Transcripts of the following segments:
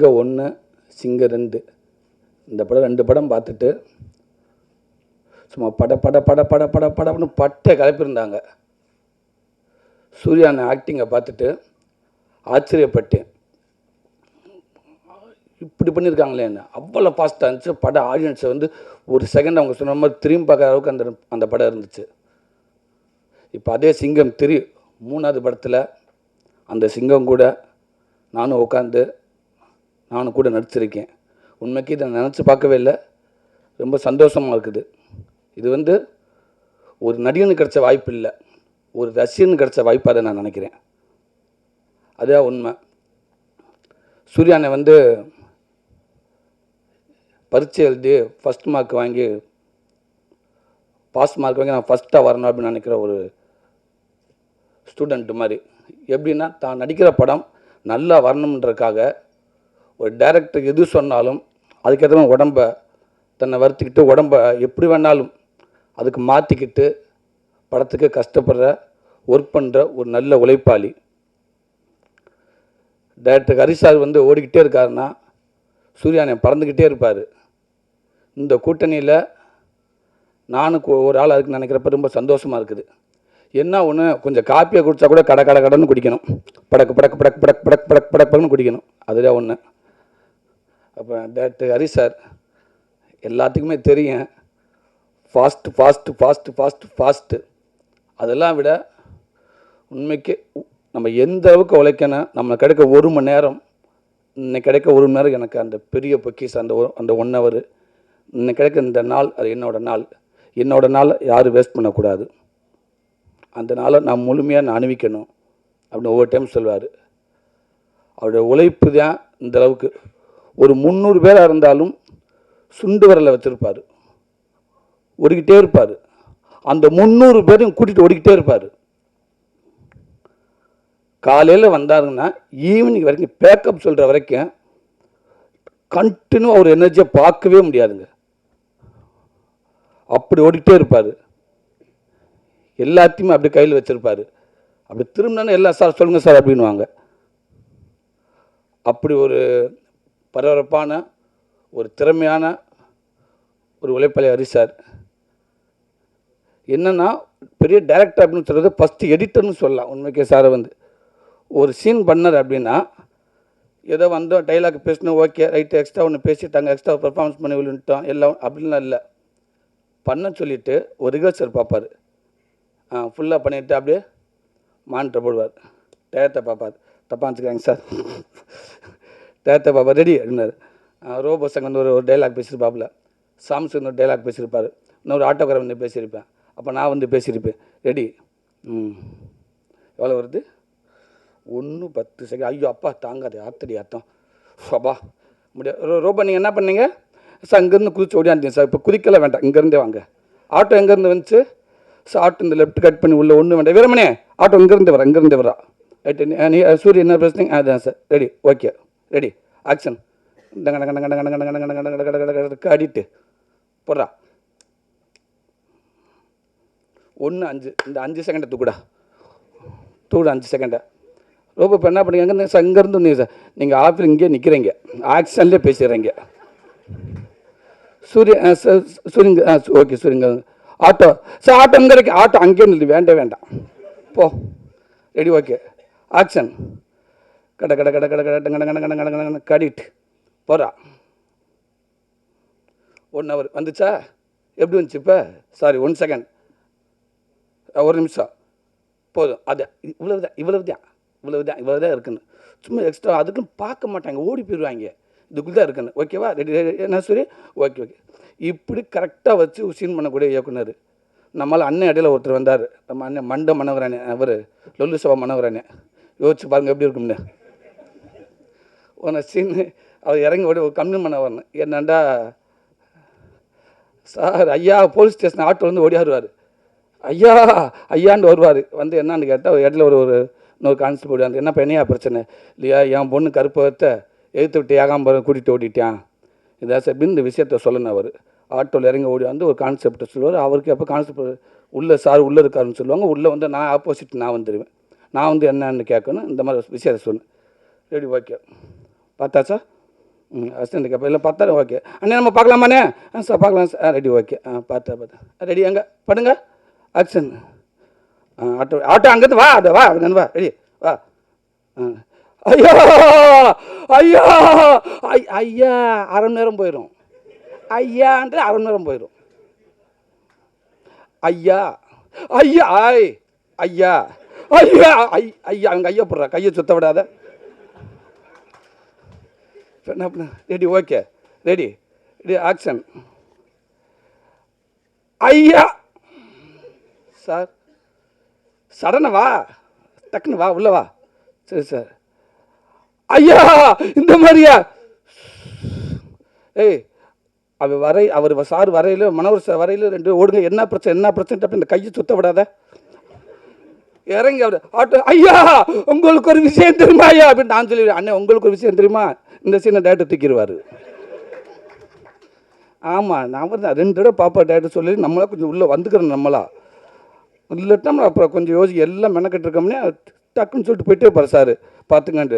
சிங்கம் 1, சிங்கம் 2 இந்த படம் 2 படம் பார்த்துட்டு சும்மா பட பட பட பட பட படம்னு பட்டை கிளப்பியிருந்தாங்க. சூர்யா ஆக்டிங்கை பார்த்துட்டு ஆச்சரியப்பட்டேன். இப்படி பண்ணியிருக்காங்களே என்ன, அவ்வளோ ஃபாஸ்ட்டாக இருந்துச்சு படம். ஆடியன்ஸை வந்து ஒரு செகண்ட் அவங்க சொன்ன மாதிரி திரும்பி பார்க்குற அளவுக்கு அந்த படம் இருந்துச்சு. இப்போ அதே சிங்கம் 3 3வது படத்தில் அந்த சிங்கம் கூட நானும் உட்காந்து நானும் கூட நடிச்சிருக்கேன். உண்மைக்கு இதை நினச்சி பார்க்கவே இல்லை, ரொம்ப சந்தோஷமாக இருக்குது. இது வந்து ஒரு நடிகனுக்கு கிடைச்ச வாய்ப்பு இல்லை, ஒரு ரசிகனுக்கு கிடைச்ச வாய்ப்பாக அதை நான் நினைக்கிறேன். அதுதான் உண்மை. சூர்யானை வந்து பரீட்சை எழுதி ஃபஸ்ட் மார்க் வாங்கி பாஸ் மார்க் வாங்கி நான் ஃபஸ்ட்டாக வரணும் அப்படின்னு நினைக்கிற ஒரு ஸ்டூடெண்ட்டு மாதிரி. எப்படின்னா தான் நடிக்கிற படம் நல்லா வரணுன்றதுக்காக ஒரு டைரக்டருக்கு எது சொன்னாலும் அதுக்கேற்ற உடம்பை தன்னை வருத்திக்கிட்டு உடம்பை எப்படி வேணாலும் அதுக்கு மாற்றிக்கிட்டு படத்துக்கு கஷ்டப்படுற ஒர்க் பண்ணுற ஒரு நல்ல உழைப்பாளி. டைரக்டர் ஹரி சார் வந்து ஓடிக்கிட்டே இருக்காருன்னா சூர்யானை பறந்துக்கிட்டே இருப்பார். இந்த கூட்டணியில் நானும் ஒரு ஆள் அதுக்கு நினைக்கிறப்ப ரொம்ப சந்தோஷமாக இருக்குது. என்ன ஒன்று, கொஞ்சம் காப்பியை குடித்தா கூட கடன்னு குடிக்கணும், படக்கு படக்கு படக்கு படக்கு படக்கு படக்கு படக்குன்னு குடிக்கணும். அதுதான் ஒன்று. அப்போ டைரக்டர் ஹரி சார் எல்லாத்துக்குமே தெரியும், fast fast fast fast fast. அதெல்லாம் விட உண்மைக்கு நம்ம எந்த அளவுக்கு உழைக்கணும், நம்ம கிடைக்க 1 மணி நேரம், இன்னைக்கு கிடைக்க 1 மணி நேரம் எனக்கு அந்த பெரிய பொக்கிஸ், அந்த 1 ஹவர் இன்னைக்கு கிடைக்க இந்த நாள், அது என்னோட நாள் யாரும் வேஸ்ட் பண்ணக்கூடாது. அந்த நாளை நான் முழுமையாக அனுபவிக்கணும் அப்படின்னு ஒவ்வொரு டைம் சொல்வார். அவருடைய உழைப்பு தான் இந்த அளவுக்கு. ஒரு 300 பேராக இருந்தாலும் சுண்டு வரலை வச்சுருப்பார், ஓடிக்கிட்டே இருப்பார். அந்த 300 பேரையும் கூட்டிகிட்டு ஓடிக்கிட்டே இருப்பார். காலையில் வந்தாருங்கன்னா ஈவினிங் வரைக்கும் பேக்கப் சொல்கிற வரைக்கும் கண்டினியூ அவர் எனர்ஜியை பார்க்கவே முடியாதுங்க. அப்படி ஓடிக்கிட்டே இருப்பார். எல்லாத்தையுமே அப்படி கையில் வச்சுருப்பார். அப்படி திரும்பினா எல்லாம் சார் சொல்லுங்கள் சார் அப்படின்வாங்க. அப்படி ஒரு பரபரப்பான ஒரு திறமையான ஒரு உழைப்பாளி ஹரி சார். என்னென்னா பெரிய டைரக்டர் அப்படின்னு சொல்கிறது ஃபஸ்ட்டு எடிட்டர்னு சொல்லலாம். உண்மைக்கே சாரை வந்து ஒரு சீன் பண்ணார் அப்படின்னா ஏதோ வந்தோம் டைலாக் பேசணும், ஓகே ரைட்டு, எக்ஸ்ட்ரா ஒன்று பேசிட்டாங்க, எக்ஸ்ட்ரா பர்ஃபார்மன்ஸ் பண்ணி விழுந்துட்டோம் எல்லாம் அப்படின்லாம் இல்லை. பண்ண சொல்லிவிட்டு ஒரு ரிஹர்சல் பார்ப்பார், ஃபுல்லாக பண்ணிவிட்டு அப்படியே மானிட்டர் போடுவார், டயத்தை பார்ப்பார், தப்பாக வச்சுக்கிறாங்க சார், டயத்தை பார்ப்பார், ரெடி அப்படின்னாரு. ரோபோ சங்க வந்து ஒரு டைலாக் பேசியிருப்பாப்புல, சாம்சங் ஒரு டைலாக் பேசியிருப்பார், இன்னொரு ஆட்டோக்காரர் வந்து பேசியிருப்பேன், அப்போ நான் வந்து பேசியிருப்பேன், ரெடி. எவ்வளோ வருது? 1:10 செகண்ட். ஐயோ அப்பா தாங்காது, ஆத்தடி அர்த்தம் அப்பா முடியாது. ரோபோ நீங்கள் என்ன பண்ணீங்க சார்? அங்கேருந்து குதிச்சு ஓடியாந்தீங்க சார். இப்போ குதிக்கல வேண்டாம், இங்கேருந்தே வாங்க. ஆட்டோ எங்கேருந்து வந்துச்சு சார்? ஆட்டோ இந்த லெஃப்ட் கட் பண்ணி உள்ள ஒன்றும் வேண்டாம். வீரமணே ஆட்டோ இங்கேருந்து வரா. ரைட்டு, நீ சூரிய என்ன பேசுனீங்க? அதுதான் sir, ready, okay ready, action. அடிட்டு போடுறா. 1:05. இந்த 5 செகண்டை தூக்குடா 5 செகண்டை. ரொம்ப இப்போ என்ன பண்ணீங்க? அங்கே சார் இங்கேருந்து வந்தீங்க சார். நீங்கள் ஆஃபீஸ் இங்கே நிற்கிறீங்க, ஆக்ஷன்லேயே பேசிடுறீங்க. சூரியங்க ஓகே சூரியங்க. ஆட்டோ சார், ஆட்டோ இங்கே இருக்கு, ஆட்டோ அங்கேயே நில்லு, வேண்டாம் போ, ரெடி, ஓகே ஆக்ஷன். கட கட கட கட கட கட கட கட கட கடிட்டு போகிறா. 1 ஹவர் வந்துச்சா? எப்படி வந்துச்சு இப்போ? சாரி 1 செகண்ட், 1 நிமிஷம் போதும். அது இவ்வளவுதான் இருக்குன்னு சும்மா எக்ஸ்ட்ரா அதுக்குன்னு பார்க்க மாட்டாங்க, ஓடி போயிடுவாங்க. இதுக்குள்ள தான் இருக்குன்னு, ஓகேவா ரெடி என்ன சரி, ஓகே. இப்படி கரெக்டாக வச்சு சீன் பண்ணக்கூடிய இயக்குனர். நம்மளால் அண்ணன் இடையில ஒருத்தர் வந்தார், நம்ம அண்ணன் மண்ட மனோகரானே, அவர் லொல்லு சபா மனோகரானே. யோசிச்சு பாருங்கள் எப்படி இருக்கும்னு. ஒரு சீன் அவர் இறங்கி ஓடி ஒரு கம்ப்ளைண்ட் பண்ண வரணும். என்னண்டா சார், ஐயா போலீஸ் ஸ்டேஷன் ஆட்டோ வந்து ஓடியாருவார், ஐயாண்டு வருவார். வந்து என்னான்னு கேட்டால் இடத்துல ஒரு இன்னொரு கான்ஸ்டபிள் வந்து, என்ன பெண்ணையா பிரச்சனை இல்லையா, என் பொண்ணு கருப்பத்தை எழுத்து விட்டு ஏகாம்பரம் கூட்டிகிட்டு ஓடிட்டான், இதான் சார் இந்த விஷயத்த சொல்லணும். அவர் ஆட்டோவில் இறங்கி ஓடி வந்து ஒரு கான்செப்டை சொல்லுவார். அவருக்கு எப்போ கான்செப்ட் உள்ளே சார் உள்ளே இருக்காருன்னு சொல்லுவாங்க. உள்ளே வந்து நான் ஆப்போசிட் நான் வந்துடுவேன், நான் வந்து என்னன்னு கேட்கணும், இந்த மாதிரி விஷயத்தை சொன்னேன். Ready, okay பார்த்தாச்சா? அசிஸ்டண்ட் கேட்பேன். இல்லை பார்த்தாரு ஓகே. அண்ணே நம்ம பார்க்கலாமாண்ணே? சார் பார்க்கலாம் சார். Ready okay. பார்த்தேன். ரெடி அங்கே படுங்க. ஆக்ஷன். ஆட்டோ ஆட்டோ அங்கேருந்து வா. அதை வா அங்கேருந்து வா. ரெடி வா. ஐயா ஐயா ஐயா அரை மணி நேரம் போயிடும். ஐயான்ட்டு அரை மணி நேரம் போயிடும். ஐயா ஐயா ஐ ஐயா ஐயா ஐயா அவங்க ஐயா போடுறா. கையை சுத்த விடாத. என்ன பண்ண? Ready okay. Ready ready action. ஐயா சார் சடனை வா. டக்குன்னு வா உள்ள வா. சரி சார். ஐயா இந்த மாதிரியா? ஏய் அவர் சார் வரையில் மனோர் சார் வரையில் 2 ஓடுங்க. என்ன பிரச்சனை அப்படி இந்த கையை சுத்த விடாத. இறங்கி அவர் ஆட்டோ. ஐயா உங்களுக்கு ஒரு விஷயம் தெரியுமா ஐயா அப்படின்னு நான் சொல்லிடுவேன். அண்ணே உங்களுக்கு ஒரு விஷயம் தெரியுமா? இந்த சீனை டேரக்டர் தூக்கிடுவார். ஆமாம் நான் தான் 2 தடவை பாப்பா டேரக்டர் சொல்லி நம்மளா கொஞ்சம் உள்ளே வந்துக்கிறோம். நம்மளா இல்லட்டா அப்புறம் கொஞ்சம் யோசிச்சு எல்லாம் மெனக்கெட்டு இருக்கோம்னே டக்குன்னு சொல்லிட்டு போயிட்டே இருப்பார் சார். பார்த்துங்கன்ட்டு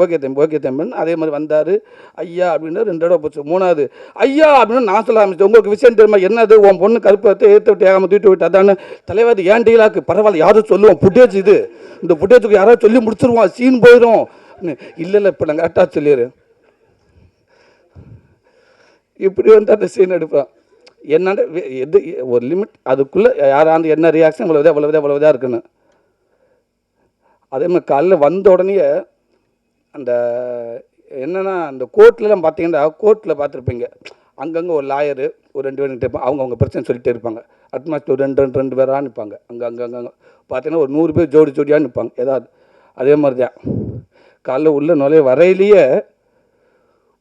ஓகே தம்பின்னு அதே மாதிரி வந்தார். ஐயா அப்படின்னு 2 தடவை போச்சு. 3வது ஐயா அப்படின்னு நான் சொல்ல ஆரம்பிச்சேன். உங்களுக்கு விஷயம் தெரியுமா? என்னது உன் பொண்ணு கருப்பை ஏற்ற விட்டு ஏகாம தூக்கிட்டு விட்டு அதான தலைவாதி ஏன் டீலாக்கு பரவாயில்ல யாரும் சொல்லுவோம் ஃபுட்டேஜ் இது இந்த ஃபுட்டேஜுக்கு யாராவது சொல்லி முடிச்சிருவோம் சீன் போயிடும். இல்லை இப்போ நான் கரெக்டாக சொல்லிடு. இப்படி வந்து அந்த சீன் எடுப்பேன். என்னென்ன எது ஒரு லிமிட் அதுக்குள்ளே யாராவது என்ன ரியாக்ஷன் இவ்வளவுதான் இருக்குன்னு. அதே மாதிரி காலையில் வந்த உடனே அந்த என்னென்னா அந்த கோர்ட்லலாம் பார்த்தீங்கன்னா கோர்ட்டில் பார்த்துருப்பீங்க அங்கங்கே ஒரு லாயரு ஒரு 2 பேர் நிற்பாங்க. அவங்க பிரச்சனை சொல்லிகிட்டே இருப்பாங்க. அட்மாஸ்ட் ஒரு 2 பேராக நிற்பாங்க. அங்கே பார்த்தீங்கன்னா ஒரு 100 பேர் ஜோடியாக நிற்பாங்க ஏதாவது. அதே மாதிரி தான் காலைல உள்ளே நுழைய வரையிலேயே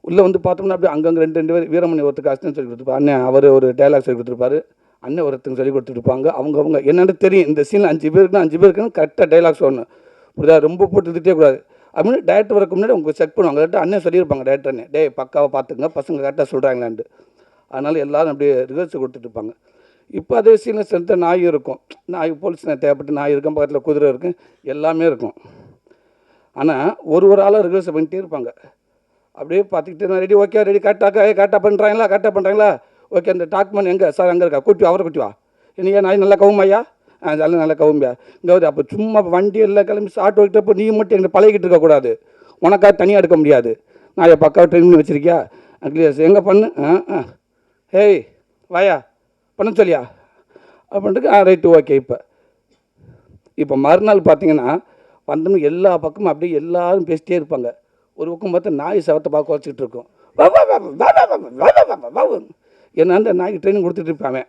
உள்ளே வந்து பார்த்தோம்னா அப்படியே அங்கங்கே 2 பேர் வீரமணி ஒருத்தருக்கு அசிஸ்டன்ட் சொல்லி கொடுத்துருப்பாங்க. அண்ணன் அவர் ஒரு டைலாக் சொல்லி கொடுத்துருப்பாரு. அண்ணன் ஒருத்தங்க சொல்லி கொடுத்துருப்பாங்க. அவங்க என்னென்னு தெரியும் இந்த சீனில் 5 பேருக்குன்னு கரெக்டாக டைலாக் சொல்லணும். புரியுதா? ரொம்ப போட்டு திட்டே கூடாது அப்படின்னு டேரக்டர் வரக்கு முன்னாடி உங்களுக்கு செக் பண்ணுவாங்க. கரெக்டாக அண்ணன் சொல்லியிருப்பாங்க டேரக்டர்னே டே பக்காவை பார்த்துங்க பசங்க கரெக்டாக சொல்கிறாங்களான்ட்டு. அதனால் எல்லோரும் அப்படியே ரிஹர்சல் கொடுத்துட்ருப்பாங்க. இப்போ அதே சீனில் செலுத்த நாய் இருக்கும். நாய் போலீஸ் தேவைப்பட்டு நாய் இருக்கும். பக்கத்தில் குதிரை இருக்கும். எல்லாமே இருக்கும். ஆனால் ஒரு ஆளாக ரிஹர்சல் பண்ணிகிட்டே இருப்பாங்க. அப்படியே பார்த்துக்கிட்டு நான் ரெடி ஓகே ரெடி கரெக்டாக பண்ணுறாங்களா ஓகே. அந்த டாக்குமெண்ட் எங்கே சார் அங்கே இருக்கா கூட்டி அவரை கூட்டி வா. என்னையா நாய் நல்லா கவுமையா? அதெல்லாம் நல்லா கவும்பியா இங்கே அப்போ சும்மா வண்டி எல்லாம் கிளம்பி ஆட்டோ ஓகிட்டப்போ நீ மட்டும் எங்களை பழகிட்டு இருக்கக்கூடாது. உனக்காக தனியாக எடுக்க முடியாது. நான் என் பக்காவை ட்ரெயின் பண்ணி வச்சுருக்கியா? கிளியர்ஸ் எங்கே பண்ணு ஹேய் வாயா பண்ண சொல்லியா அப்படின்ட்டு ரைட்டு ஓகே. இப்போ மறுநாள் பார்த்தீங்கன்னா வந்தோம்னு எல்லா பக்கமும் அப்படியே எல்லோரும் பேசிட்டே இருப்பாங்க. ஒரு பக்கம் பார்த்தா நாய் சவத்தை பார்க்க வச்சுக்கிட்டு இருக்கோம். ஏன்னா அந்த நாய்க்கு ட்ரைனிங் கொடுத்துட்டு இருப்பாங்க.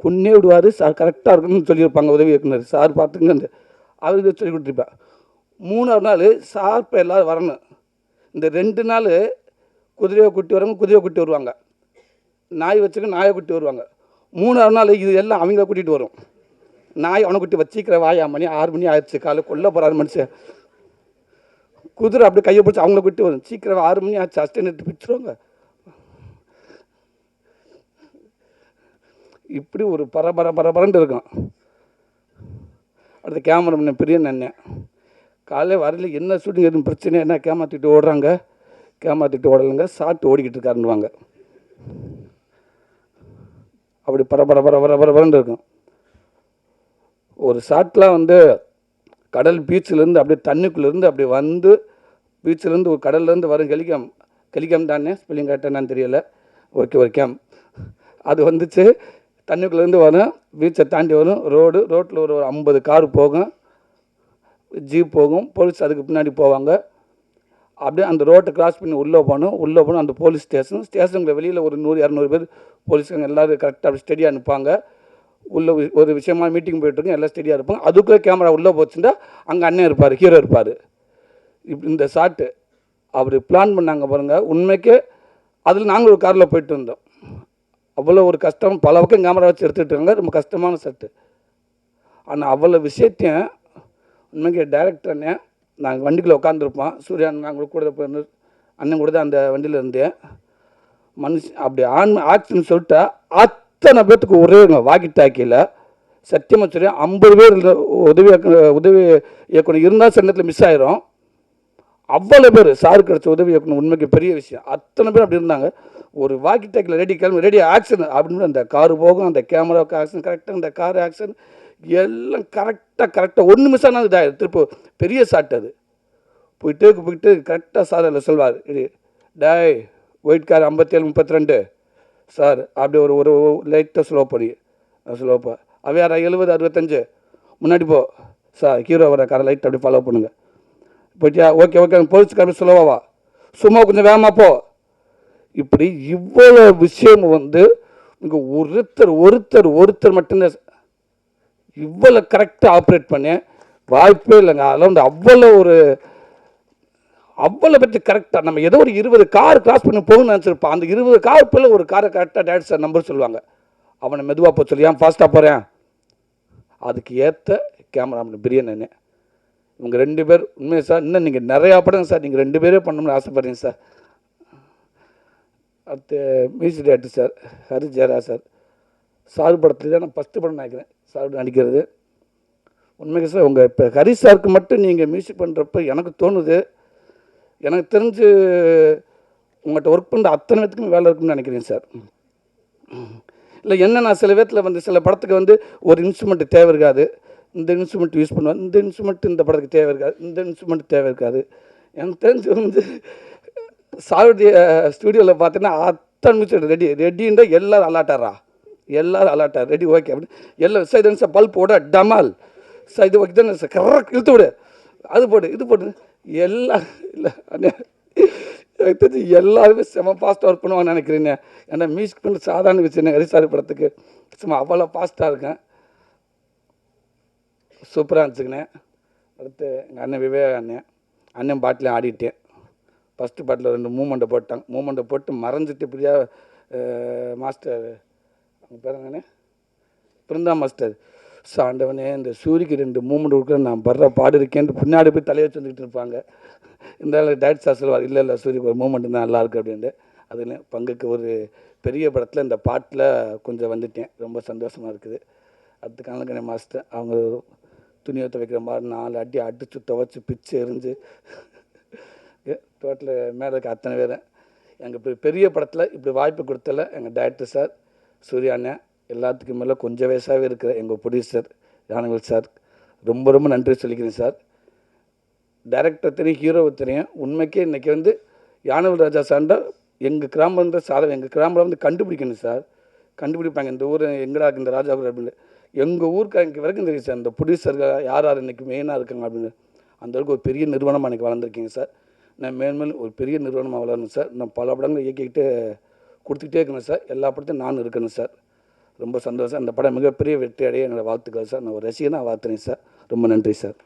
கொன்னே விடுவார் சார் கரெக்டாக இருக்குன்னு சொல்லியிருப்பாங்க உதவி இயக்குனர் சார் பார்த்துங்க அவருக்கு சொல்லி கொடுத்துருப்பேன். 3ஆவது நாள் சார் இப்போ எல்லோரும் வரணும். இந்த 2 நாள் குதிரையை குட்டி வருவாங்க. நாய் வச்சுக்க நாயை குட்டி வருவாங்க. 3ஆவது நாள் இது எல்லாம் அவங்க கூட்டிகிட்டு வரும். நாய் அவனை குட்டி வச்சிக்கிற வாயா மணி 6 மணி ஆயிடுச்சு காலை கொல்ல போகிறாரு மனுஷன். குதிரை அப்படி கையை பிடிச்சி அவங்கள குட்டி வரும். சீக்கிரம் 6 மணி ஆச்சு அஸ்டன்ட் பிடிச்சிருவாங்க. இப்படி ஒரு பரபரன்னு இருக்கும். அடுத்த கேமராமேன் பெரிய அண்ணன் காலையில் வரையில் என்ன ஷூட்டிங் எதுவும் பிரச்சனை என்ன கேமாற்றிட்டு ஓடுறாங்க ஓடலைங்க சாப்பிட்டு ஓடிக்கிட்டு இருக்காருன்னுவாங்க. அப்படி பரபரன்னு இருக்கும். ஒரு ஷாட்லாம் வந்து கடல் பீச்சிலேருந்து அப்படியே தண்ணிக்குள்ளேருந்து அப்படி வந்து பீச்சிலேருந்து ஒரு கடல்லேருந்து வரும் ஹெலிகாம் தானே ஸ்பெல்லிங் கரெக்டாக என்னன்னு தெரியலை. ஓகே ஒரு கேம் அது வந்துச்சு. தண்ணிக்குள்ளேருந்து வரும் பீச்சை தாண்டி வரும் ரோட்டில் ஒரு 50 கார் போகும் ஜீப் போகும் போலீஸ் அதுக்கு பின்னாடி போவாங்க. அப்படியே அந்த ரோட்டை கிராஸ் பண்ணி உள்ளே போகணும் அந்த போலீஸ் ஸ்டேஷனுக்கு வெளியில் ஒரு 100-200 பேர் போலீஸுங்க எல்லோரும் கரெக்டாக அப்படி ஸ்டெடியாக நிற்பாங்க. உள்ளே ஒரு விஷயமா மீட்டிங் போய்ட்டுருக்கோம் எல்லாம் ஸ்டெடியாக இருப்பாங்க. அதுக்குள்ளே கேமரா உள்ளே போச்சுட்டா அங்கே அண்ணன் இருப்பார் ஹீரோ இருப்பார். இப்படி இந்த ஷாட்டு அப்படி பிளான் பண்ணாங்க பாருங்கள். உண்மைக்கு அதில் நாங்கள் ஒரு காரில் போயிட்டு இருந்தோம். அவ்வளோ ஒரு கஷ்டம் பல பக்கம் கேமரா வச்சு எடுத்துகிட்டு இருக்காங்க. ரொம்ப கஷ்டமான செட்டு. ஆனால் அவ்வளோ விஷயத்தையும் உண்மைக்கு டைரக்டர்னே நாங்கள் வண்டிக்குள்ளே உட்காந்துருப்போம். சூர்யா நாங்கள் கூட போய் அண்ணன் கூட தான் அந்த வண்டியில் இருந்தேன். அப்படி ஆக்ஷன் சொல்லிட்டா அத்தனை பேர்த்துக்கு ஒரே வாக்கி டாக்கியில் சத்தியமாக சொல்லியா 50 பேர் உதவி இயக்குனர் இருந்தால் சில நேரத்தில் மிஸ் ஆயிரும். அவ்வளோ பேர் சார் கிடச்ச உதவி இயக்குனர் உண்மைக்கு பெரிய விஷயம். அத்தனை பேர் அப்படி இருந்தாங்க. ஒரு வாக்கி டேக்கில் ரெடி கிளம்பி ரெடி ஆக்ஷன் அப்படின்னு அந்த காரு போகும், அந்த கேமராவுக்கு ஆக்ஷன் கரெக்டாக, அந்த கார் ஆக்ஷன் எல்லாம் கரெக்டாக ஒன்று மிஸ் ஆனால் இதாகிடும். திருப்பி பெரிய ஷாட் அது போயிட்டு கரெக்டாக சார் அதில் சொல்வார், டாய் ஒயிட் கார் 57-32 சார் அப்படி ஒரு லைட்டாக ஸ்லோப்பா அவையாரா 70-65 முன்னாடி போ சார், ஹீரோ வர காரை லைட் அப்படி ஃபாலோ பண்ணுங்கள். போயிட்டியா? ஓகே போலீஸ்கார ஸ்லோவாவா, சும்மா கொஞ்சம் வேகமாக போ. இப்படி இவ்வளோ விஷயம் வந்து இங்கே ஒருத்தர் மட்டும்தான் இவ்வளோ கரெக்டாக ஆப்ரேட் பண்ணி வாய்ப்பே இல்லைங்க. அதெல்லாம் வந்து அவ்வளோ பற்றி கரெக்டாக நம்ம ஏதோ ஒரு 20 கார் கிராஸ் பண்ணி போகணும்னு நினச்சிருப்பான். அந்த 20 கார் பேரில் ஒரு காரை கரெக்டாக டேரக்டர் சார் நம்பர் சொல்லுவாங்க. அவனை மெதுவாக போக சொல்லி ஏன் ஃபாஸ்ட்டாக போகிறேன், அதுக்கு ஏற்ற கேமராமேன் பிரியன். இவங்க 2 பேர் உண்மையாக சார், இன்னும் நீங்கள் நிறையா படம் சார் நீங்கள் 2 பேரே பண்ணணும்னு ஆசைப்படுறீங்க சார். அடுத்து music director sir Hari ஜெயரா sir. Sir படத்துல தான் நான் ஃபஸ்ட்டு படம் நினைக்கிறேன் சார் நடிக்கிறது. உண்மைக்கு சார் உங்கள் இப்போ ஹரி சாருக்கு மட்டும் நீங்கள் மியூசிக் பண்ணுறப்ப எனக்கு தோணுது, எனக்கு தெரிஞ்சு உங்கள்கிட்ட ஒர்க் பண்ணுற அத்தனை பேத்துக்கும் வேலை இருக்குன்னு நினைக்கிறேன் சார். இல்லை என்னென்னா சில பேர்த்தில் வந்து சில படத்துக்கு வந்து ஒரு இன்ஸ்ட்ருமெண்ட் தேவை இருக்காது, இந்த இன்ஸ்ட்ருமெண்ட் யூஸ் பண்ணுவாங்க, இந்த இன்ஸ்ட்ருமெண்ட் இந்த படத்துக்கு தேவை இருக்காது, இந்த இன்ஸ்ட்ருமெண்ட் தேவை இருக்காது. எனக்கு தெரிஞ்சு வந்து சாருடைய ஸ்டூடியோவில் பார்த்தீங்கன்னா அத்தனை மியூசிக் ரெடின்ற எல்லோரும் அலாட்டார் ரெடி ஓகே அப்படின்னு எல்லாம் சார் சார் பல்ப் போட டமால் சார் இது ஓகே தானே சார் கரெக்ட் இழுத்து விடு அது போடு இது போடு எல்லாம் இல்லை எனக்கு தெரிஞ்சு எல்லாருமே செம ஃபாஸ்ட்டாக ஒர்க் பண்ணுவாங்கன்னு நினைக்கிறீங்க. ஏன்னா மியூசிக் பண்ணி சாதாரண விஷயம் ஹரிசாரி படத்துக்கு சும்மா அவ்வளோ ஃபாஸ்ட்டாக இருக்கேன். சூப்பராக இருந்துச்சுங்கண்ணே. அடுத்து எங்கள் அண்ணன் விவேக் அண்ணன் பாட்டிலையும் ஆடிட்டேன். ஃபஸ்ட்டு பாட்டில் 2 மூமெண்ட்டை போட்டு மறைஞ்சிட்டு இப்படியா மாஸ்டர் அவங்க பேர் என்னண்ணே பிருந்தா மாஸ்டர் சாண்டவனே இந்த சூரிக்கு 2 மூமெண்ட் கொடுக்குற நான் படுற பாடு இருக்கேன்ட்டு பின்னாடி போய் தலையை வந்துக்கிட்டு இருப்பாங்க. இந்த டேரக்டர் சார் சொல்லுவார், இல்லை சூரிக்கு ஒரு மூமெண்ட் தான் நல்லாயிருக்கு அப்படின்ட்டு. அதில் பங்குக்கு ஒரு பெரிய படத்தில் இந்த பாட்டில் கொஞ்சம் வந்துட்டேன், ரொம்ப சந்தோஷமாக இருக்குது. அடுத்த காலக்கணி மாஸ்டர் அவங்க துணியை துவைக்கிற மாதிரி 4 அடி அடித்து துவைச்சி பிச்சு எரிஞ்சு டோட்டல் மேலே இருக்க அத்தனை பேர் எங்கள் பெரிய படத்தில் இப்படி வாய்ப்பு கொடுத்தல எங்கள் டைரக்டர் சார் சூர்யா அண்ணன், எல்லாத்துக்கும் மேலே கொஞ்சம் வயசாகவே இருக்கிற எங்கள் ப்ரொடியூசர் ஞானவேல் சார் ரொம்ப நன்றி சொல்லிக்கிறேன் சார். டைரக்டர் தெரியும், ஹீரோவை தெரியும். உண்மைக்கே இன்றைக்கி வந்து ஞானவேல் ராஜா சார்ண்டா எங்கள் கிராமம் சாதனை எங்கள் கிராமம் வந்து கண்டுபிடிக்கணும் சார், கண்டுபிடிப்பாங்க இந்த ஊர் எங்கடா இந்த ராஜாபுரம் அப்படின்னு. எங்கள் ஊருக்கு இங்கே வரைக்கும் தெரியும் சார் இந்த ப்ரொடியூசர்கள் யார் இன்றைக்கி மெயினாக இருக்காங்க அப்படின்னு. அந்தளவுக்கு ஒரு பெரிய நிறுவனமாக எனக்கு வளர்ந்துருக்கீங்க சார். நான் மேலும் ஒரு பெரிய நிறுவனமாக வளரணும் சார். நான் பல படங்களை இயக்கிக்கிட்டு கொடுத்துக்கிட்டே இருக்கணும் சார். எல்லா படத்தையும் நான் இருக்கணும் சார். ரொம்ப சந்தோஷம். அந்த படம் மிகப்பெரிய வெற்றி அடைய என்னோடய வாழ்த்துக்கள் சார். நான் ஒரு ரசிகனாக வாழ்த்துறேன் சார். ரொம்ப நன்றி சார்.